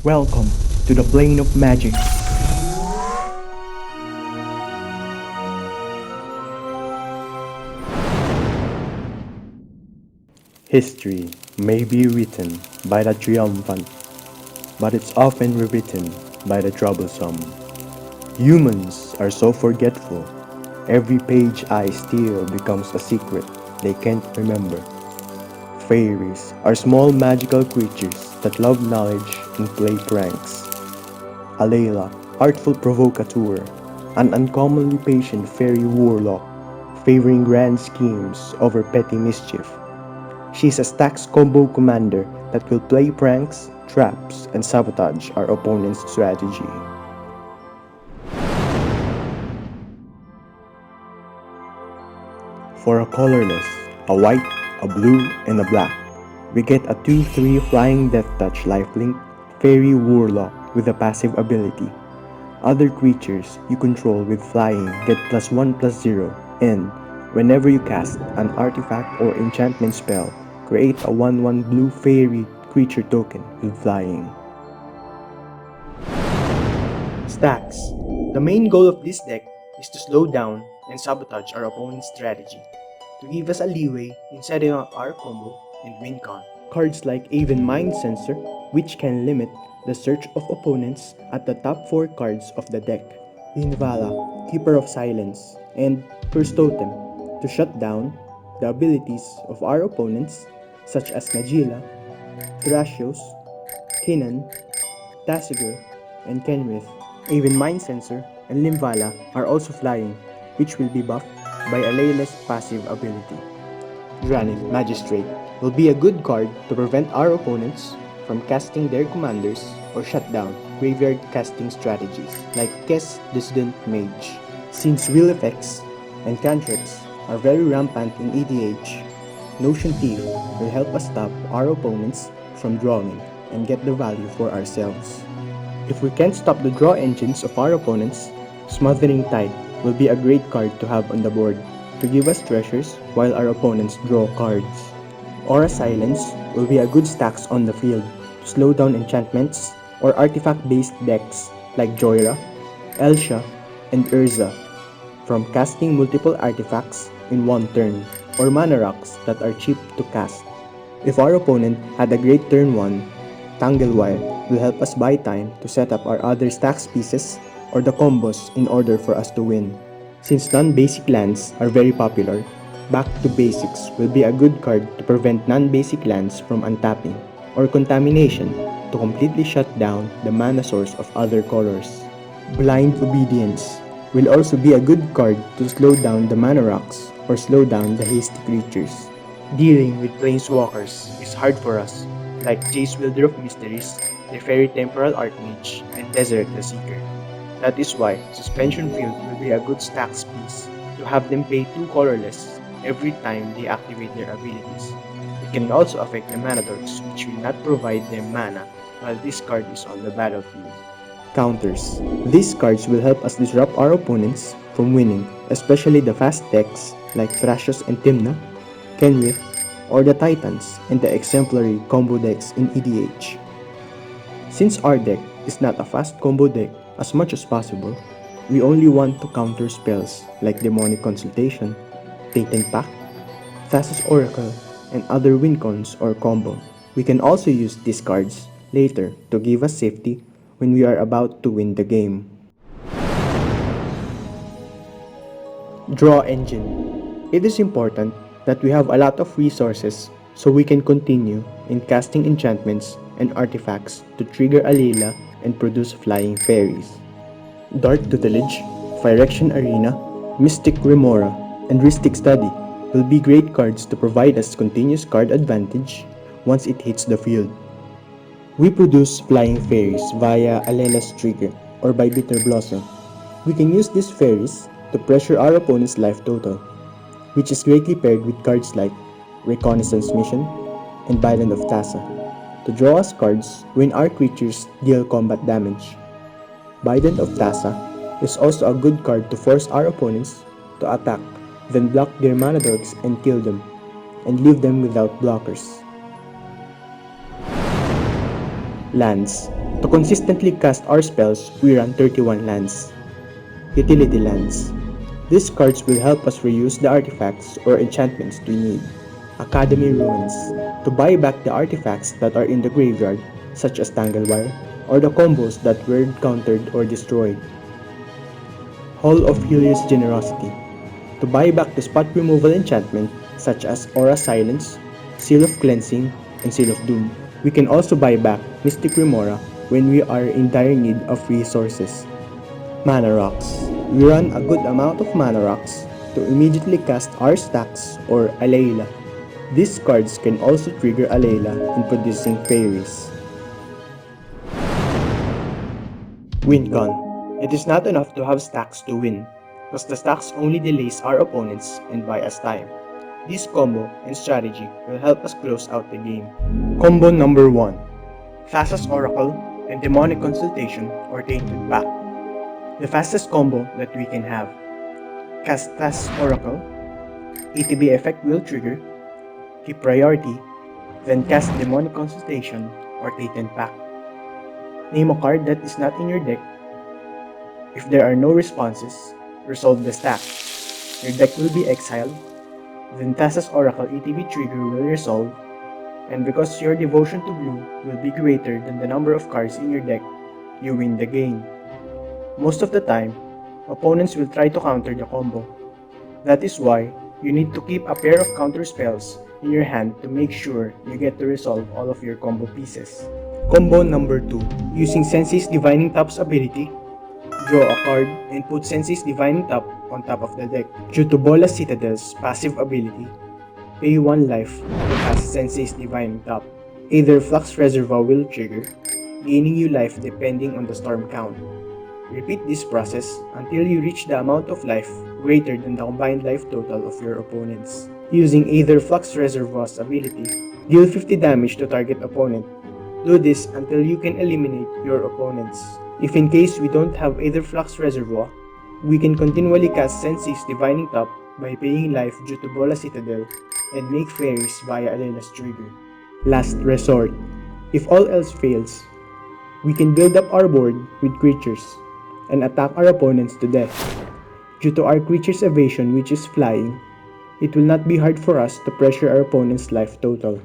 Welcome to the plane of magic. History may be written by the triumphant, but it's often rewritten by the troublesome. Humans are so forgetful. Every page I steal becomes a secret they can't remember. Fairies are small magical creatures that love knowledge and play pranks. Alela Artful Provocateur, an uncommonly patient fairy warlock, favoring grand schemes over petty mischief. She's a stacks combo commander that will play pranks, traps, and sabotage our opponent's strategy. For a colorless, a white, a blue, and a black, we get a 2-3 flying death touch lifelink fairy warlock with a passive ability. Other creatures you control with flying get +1/+0, and whenever you cast an artifact or enchantment spell, create a 1/1 blue fairy creature token with flying. Stacks. The main goal of this deck is to slow down and sabotage our opponent's strategy, to give us a leeway in setting up our combo and win con. Cards like Even Mind Sensor, which can limit the search of opponents at the top 4 cards of the deck. Unfa, Keeper of Silence, and Curse Totem to shut down the abilities of our opponents such as Najila, Thrasios, Kinan, Tasigur, and Kenrith. Even Mind Sensor and Limvala are also flying, which will be buffed by Alela's passive ability. Granite Magistrate will be a good card to prevent our opponents from casting their commanders or shut down graveyard casting strategies like Kess Dissident Mage. Since wheel effects and cantrips are very rampant in EDH, Notion Thief will help us stop our opponents from drawing and get the value for ourselves. If we can't stop the draw engines of our opponents, Smothering Tide will be a great card to have on the board to give us treasures while our opponents draw cards. Aura Silence will be a good stacks on the field to slow down enchantments or artifact-based decks like Joyra, Elsha, and Urza from casting multiple artifacts in one turn, or mana rocks that are cheap to cast. If our opponent had a great turn 1, Tanglewire will help us buy time to set up our other stacks pieces or the combos in order for us to win. Since non-basic lands are very popular, Back to Basics will be a good card to prevent non-basic lands from untapping, or Contamination to completely shut down the mana source of other colors. Blind Obedience will also be a good card to slow down the mana rocks or slow down the hasty creatures. Dealing with planeswalkers is hard for us, like Jace Wielder of Mysteries, Teferi Temporal Archmage, and Desert the Seeker. That is why Suspension Field will be a good stacks piece to have them pay 2 colorless every time they activate their abilities. It can also affect the mana dorks, which will not provide them mana while this card is on the battlefield. Counters. These cards will help us disrupt our opponents from winning, especially the fast decks like Thrasios and Tymna, Kenrith, or the Titans and the exemplary combo decks in EDH. Since our deck is not a fast combo deck as much as possible, we only want to counter spells like Demonic Consultation, Patent Pact, Thassa's Oracle, and other win cons or combo. We can also use these cards later to give us safety when we are about to win the game. Draw Engine. It is important that we have a lot of resources so we can continue in casting enchantments and artifacts to trigger Alela and produce flying fairies. Dark Tutelage, Phyrexian Arena, Mystic Remora, and Rhystic Study will be great cards to provide us continuous card advantage once it hits the field. We produce flying fairies via Alela's trigger or by Bitter Blossom. We can use these fairies to pressure our opponent's life total, which is greatly paired with cards like Reconnaissance Mission and Bident of Thassa to draw us cards when our creatures deal combat damage. Bident of Thassa is also a good card to force our opponents to attack, then block their mana dorks and kill them, and leave them without blockers. Lands. To consistently cast our spells, we run 31 lands. Utility lands. These cards will help us reuse the artifacts or enchantments we need. Academy Ruins. To buy back the artifacts that are in the graveyard, such as Tanglewire, or the combos that were countered or destroyed. Hall of Helios Generosity. To buy back the spot removal enchantment, such as Aura Silence, Seal of Cleansing, and Seal of Doom. We can also buy back Mystic Remora when we are in dire need of resources. Mana Rocks. We run a good amount of Mana Rocks to immediately cast our stacks or Alela. These cards can also trigger Alela in producing fairies. WinCon. It is not enough to have stacks to win, because the stacks only delays our opponents and buy us time. This combo and strategy will help us close out the game. Combo number 1. Thassa's Oracle and Demonic Consultation or Tainted Pact. The fastest combo that we can have. Cast Thassa's Oracle, ETB effect will trigger, keep priority, then cast Demonic Consultation or Tainted Pact. Name a card that is not in your deck. If there are no responses, resolve the stack. Your deck will be exiled, then Thassa's Oracle ETB trigger will resolve, and because your devotion to blue will be greater than the number of cards in your deck, you win the game. Most of the time, opponents will try to counter the combo. That is why you need to keep a pair of counter spells in your hand to make sure you get to resolve all of your combo pieces. Combo number 2. Using Sensei's Divining Top's ability, draw a card and put Sensei's Divining Top on top of the deck. Due to Bola Citadel's passive ability, pay 1 life to cast Sensei's Divining Top. Either Flux Reservoir will trigger, gaining you life depending on the storm count. Repeat this process until you reach the amount of life greater than the combined life total of your opponents. Using either Flux Reservoir's ability, deal 50 damage to target opponent. Do this until you can eliminate your opponents. If in case we don't have either Flux Reservoir, we can continually cast Sensei's Divining Top by paying life due to Bola Citadel and make fairies via Alela's trigger. Last resort. If all else fails, we can build up our board with creatures and attack our opponents to death. Due to our creature's evasion, which is flying, it will not be hard for us to pressure our opponent's life total.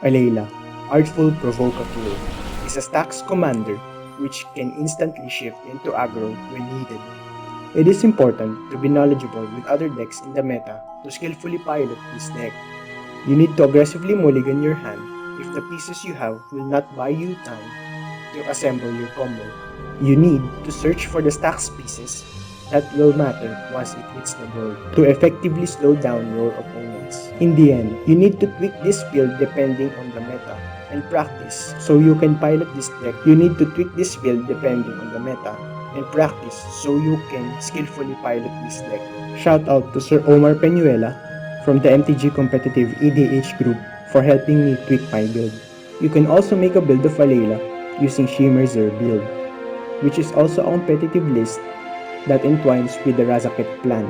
Alela Artful Provocateur is a stacks commander which can instantly shift into aggro when needed. It is important to be knowledgeable with other decks in the meta to skillfully pilot this deck. You need to aggressively mulligan your hand if the pieces you have will not buy you time to assemble your combo. You need to search for the stacks pieces that will matter once it hits the board to effectively slow down your opponents. In the end, you need to tweak this build depending on the meta and practice so you can pilot this deck. You need to tweak this build depending on the meta and practice so you can skillfully pilot this deck. Shout out to Sir Omar Peñuela from the MTG Competitive EDH group for helping me tweak my build. You can also make a build of Alela using Shimmerzer build, which is also a competitive list that entwines with the Razakhet plan.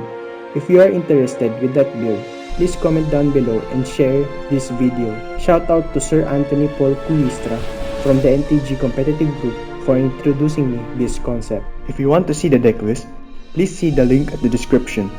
If you are interested with that build, please comment down below and share this video. Shout out to Sir Anthony Paul Cuistra from the NTG Competitive Group for introducing me this concept. If you want to see the deck list, please see the link at the description.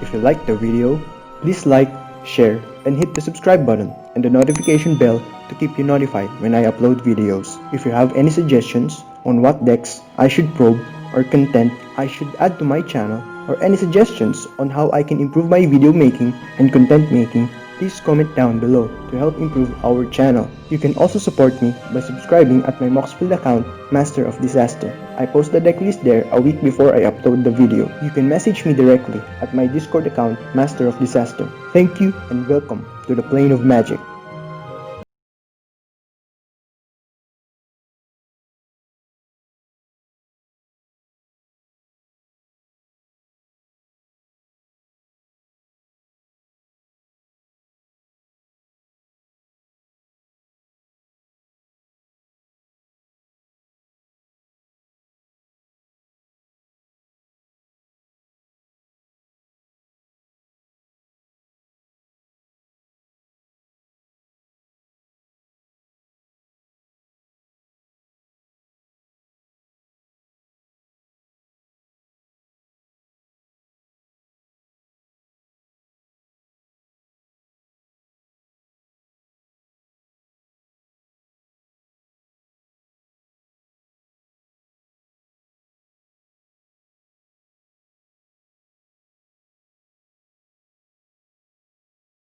If you liked the video, please like, share, and hit the subscribe button and the notification bell to keep you notified when I upload videos. If you have any suggestions on what decks I should probe or content I should add to my channel, or any suggestions on how I can improve my video making and content making, please comment down below to help improve our channel. You can also support me by subscribing at my Moxfield account, Master of Disaster. I post the deck list there a week before I upload the video. You can message me directly at my Discord account, Master of Disaster. Thank you and welcome to the Plane of Magic.